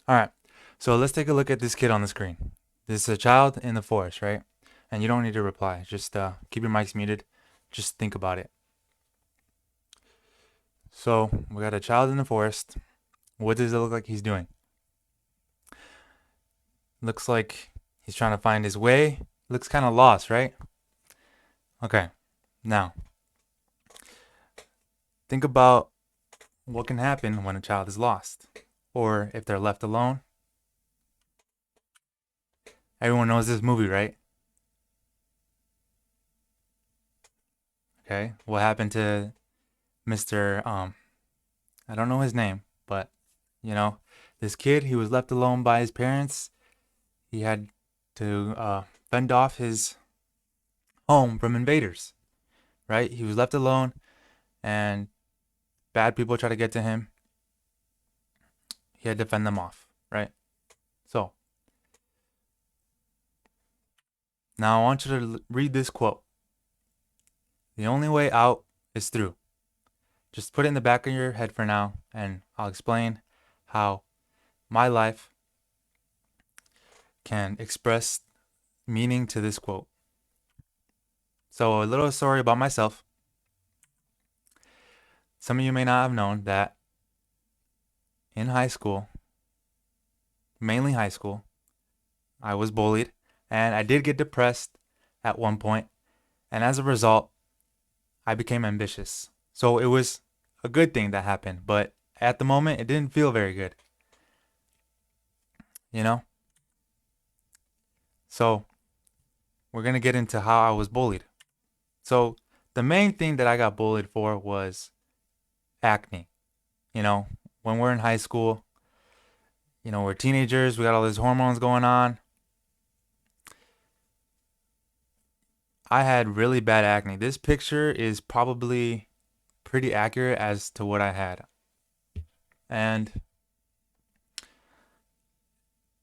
All right. So let's take a look at this kid on the screen. This is a child in the forest, right? And you don't need to reply. Just keep your mics muted. Just think about it. So we got a child in the forest. What does it look like he's doing? Looks like he's trying to find his way. Looks kind of lost, right? Okay. Now, think about what can happen when a child is lost or if they're left alone. Everyone knows this movie, right? Okay. What happened to Mr. I don't know his name, but you know, this kid, he was left alone by his parents. He had to fend off his home from invaders, right? He was left alone, and bad people tried to get to him. He had to fend them off, right? So now I want you to read this quote. The only way out is through. Just put it in the back of your head for now, and I'll explain how my life can express meaning to this quote. So, a little story about myself. Some of you may not have known that in high school, mainly high school, I was bullied and I did get depressed at one point, and as a result, I became ambitious. So, it was a good thing that happened, but at the moment, it didn't feel very good, you know? So, we're going to get into how I was bullied. So, the main thing that I got bullied for was acne. You know, when we're in high school, we're teenagers, we got all these hormones going on. I had really bad acne. This picture is probably pretty accurate as to what I had. And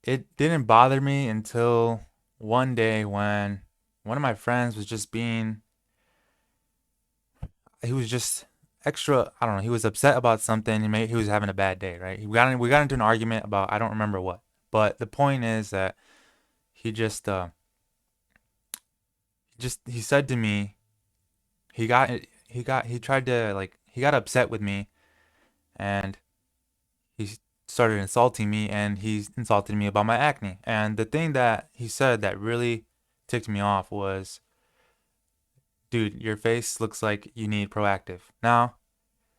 it didn't bother me until one day when one of my friends was just being, he was just extra, I don't know, he was upset about something. He was having a bad day, right? We got into an argument about, I don't remember what. But the point is that he he said to me, he tried to, like, he got upset with me, and he started insulting me, and he insulted me about my acne. And the thing that he said that really ticked me off was, dude, your face looks like you need Proactive. Now,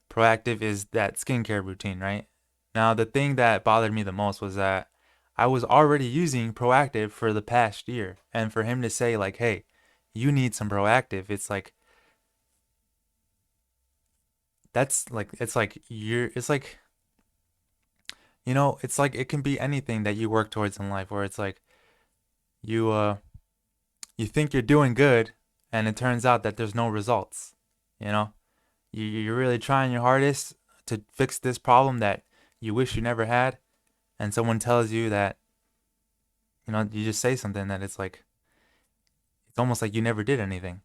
Proactive is that skincare routine, right? Now, the thing that bothered me the most was that I was already using Proactive for the past year. And for him to say, like, hey, you need some Proactive, it's like, it's like, it's like it can be anything that you work towards in life, where it's like you, you think you're doing good, and it turns out that there's no results. You know, you're really trying your hardest to fix this problem that you wish you never had, and someone tells you that, you just say something that it's like, it's almost like you never did anything.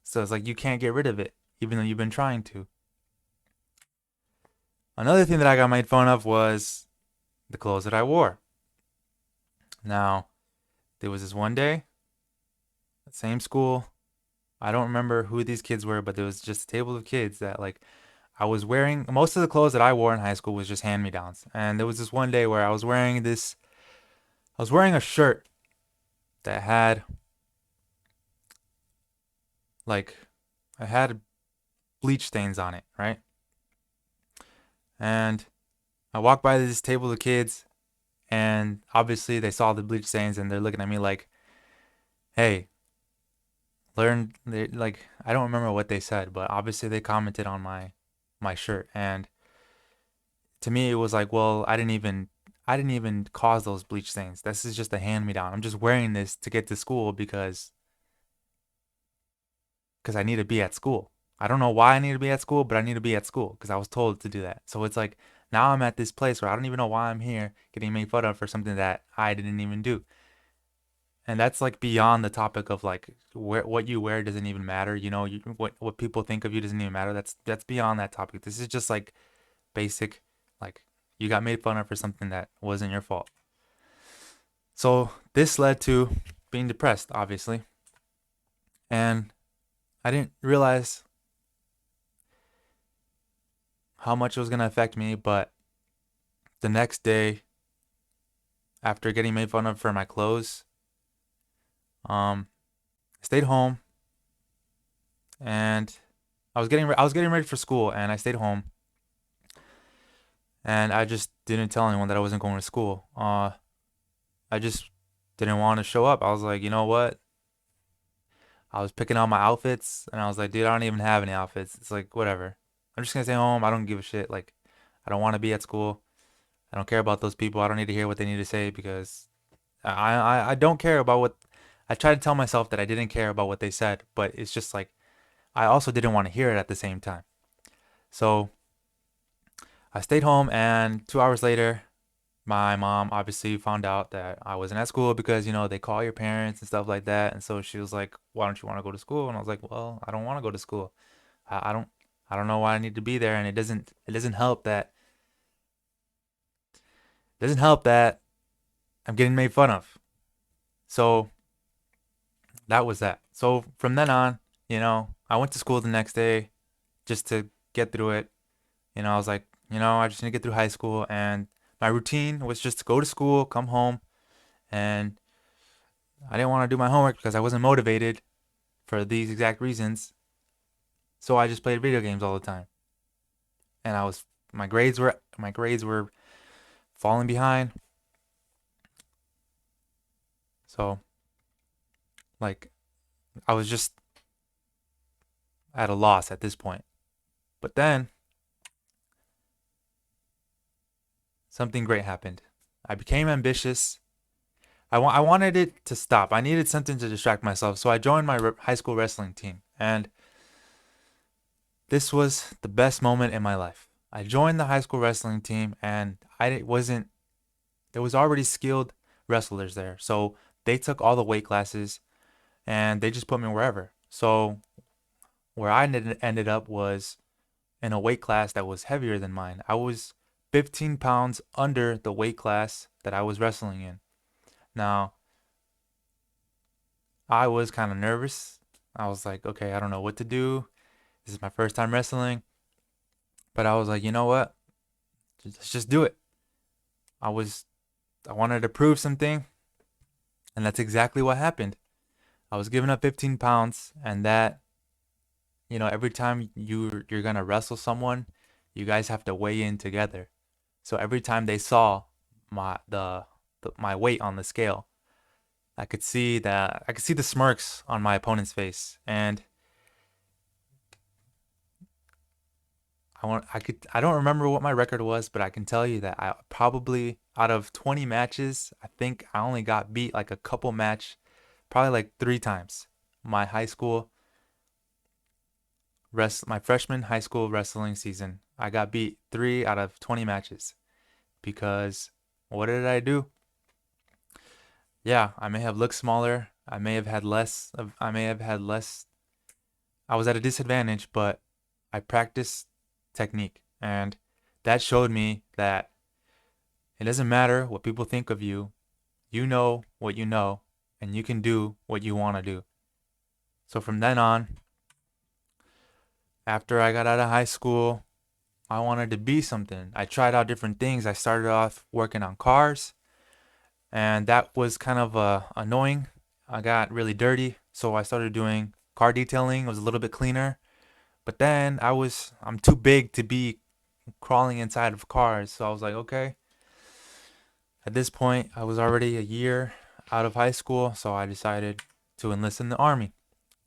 So it's like you can't get rid of it, even though you've been trying to. Another thing that I got made fun of was the clothes that I wore. Now, there was this one day, same school. I don't remember who these kids were, but there was just a table of kids that, like, I was wearing. Most of the clothes that I wore in high school was just hand me downs. And there was this one day where I was wearing a shirt that had, like, I had bleach stains on it, right? And I walked by this table of kids, and obviously they saw the bleach stains, and they're looking at me like, hey, like, I don't remember what they said, but obviously they commented on my shirt. And to me it was like, well, I didn't even cause those bleach stains. This is just a hand me down. I'm just wearing this to get to school because I need to be at school. I don't know why I need to be at school, but I need to be at school because I was told to do that. So it's like, now I'm at this place where I don't even know why I'm here getting made fun of for something that I didn't even do. And that's like beyond the topic of, like, what you wear doesn't even matter. What people think of you doesn't even matter. That's beyond that topic. This is just like basic, like, You got made fun of for something that wasn't your fault. So this led to being depressed, obviously. And I didn't realize how much it was going to affect me, but the next day, after getting made fun of for my clothes, I stayed home and I was getting ready for school, and I stayed home, and I just didn't tell anyone that I wasn't going to school. I just didn't want to show up. I was like, you know what? I was picking out my outfits, and I was like, dude, I don't even have any outfits. It's like, whatever. I'm just gonna stay home. I don't give a shit. Like, I don't want to be at school. I don't care about those people. I don't need to hear what they need to say because I don't care about what. I tried to tell myself that I didn't care about what they said, but it's just like I also didn't want to hear it at the same time. So I stayed home, and 2 hours later, my mom obviously found out that I wasn't at school because, they call your parents and stuff like that. And so she was like, why don't you want to go to school? And I was like, well, I don't want to go to school. I don't, I don't know why I need to be there. And it doesn't help that I'm getting made fun of. So that was that. So from then on, I went to school the next day just to get through it. I was like, I just need to get through high school. And my routine was just to go to school, come home, and I didn't want to do my homework because I wasn't motivated for these exact reasons. So I just played video games all the time. And my grades were falling behind. So like I was just at a loss at this point. But then something great happened. I became ambitious. I wanted it to stop. I needed something to distract myself. So I joined my high school wrestling team. And this was the best moment in my life. I joined the high school wrestling team, and I wasn't there was already skilled wrestlers there. So they took all the weight classes and they just put me wherever. So where I ended up was in a weight class that was heavier than mine. I was 15 pounds under the weight class that I was wrestling in. Now, I was kind of nervous. I was like, okay, I don't know what to do. This is my first time wrestling. But I was like, you know what? Let's just do it. I was I wanted to prove something, and that's exactly what happened. I was giving up 15 pounds, and that, every time you're gonna wrestle someone, you guys have to weigh in together. So every time they saw my weight on the scale, I could see the smirks on my opponent's face, and I don't remember what my record was, but I can tell you that I probably out of 20 matches, I think I only got beat like a couple probably like 3 times. My high school my freshman high school wrestling season, I got beat 3 out of 20 matches because what did I do? Yeah, I may have looked smaller. I may have had less. I was at a disadvantage, but I practiced technique, and that showed me that it doesn't matter what people think of you. You know what you know, and you can do what you want to do. So from then on, after I got out of high school, I wanted to be something. I tried out different things. I started off working on cars, and that was kind of annoying. I got really dirty, so I started doing car detailing. It was a little bit cleaner. But then I'm too big to be crawling inside of cars, so I was like, okay. At this point, I was already a year out of high school, so I decided to enlist in the army.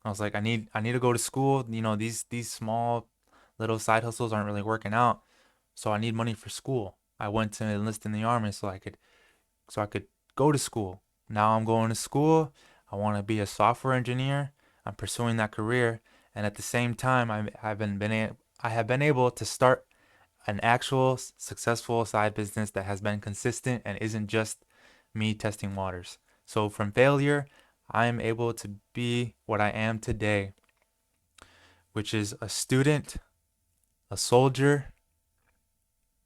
I was like, I need to go to school. These small little side hustles aren't really working out, so I need money for school. I went to enlist in the army so I could go to school. Now I'm going to school. I want to be a software engineer. I'm pursuing that career, and at the same time, I have been able to start an actual successful side business that has been consistent and isn't just me testing waters. So from failure, I am able to be what I am today, which is a student, a soldier,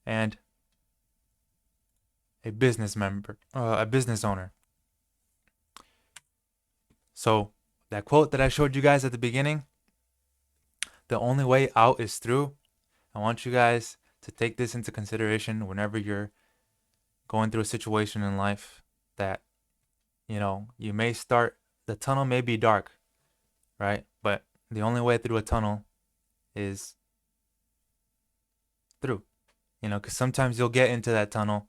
and a a business owner. So that quote that I showed you guys at the beginning, the only way out is through. I want you guys to take this into consideration whenever you're going through a situation in life that, you may start, the tunnel may be dark, right? But the only way through a tunnel is through, because sometimes you'll get into that tunnel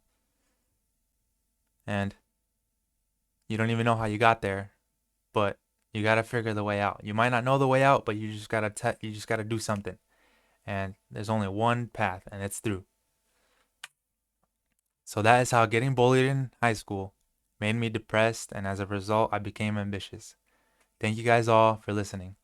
and you don't even know how you got there, but you got to figure the way out. You might not know the way out, but you just got to do something. And there's only one path, and it's through. So that is how getting bullied in high school made me depressed, and as a result, I became ambitious. Thank you guys all for listening.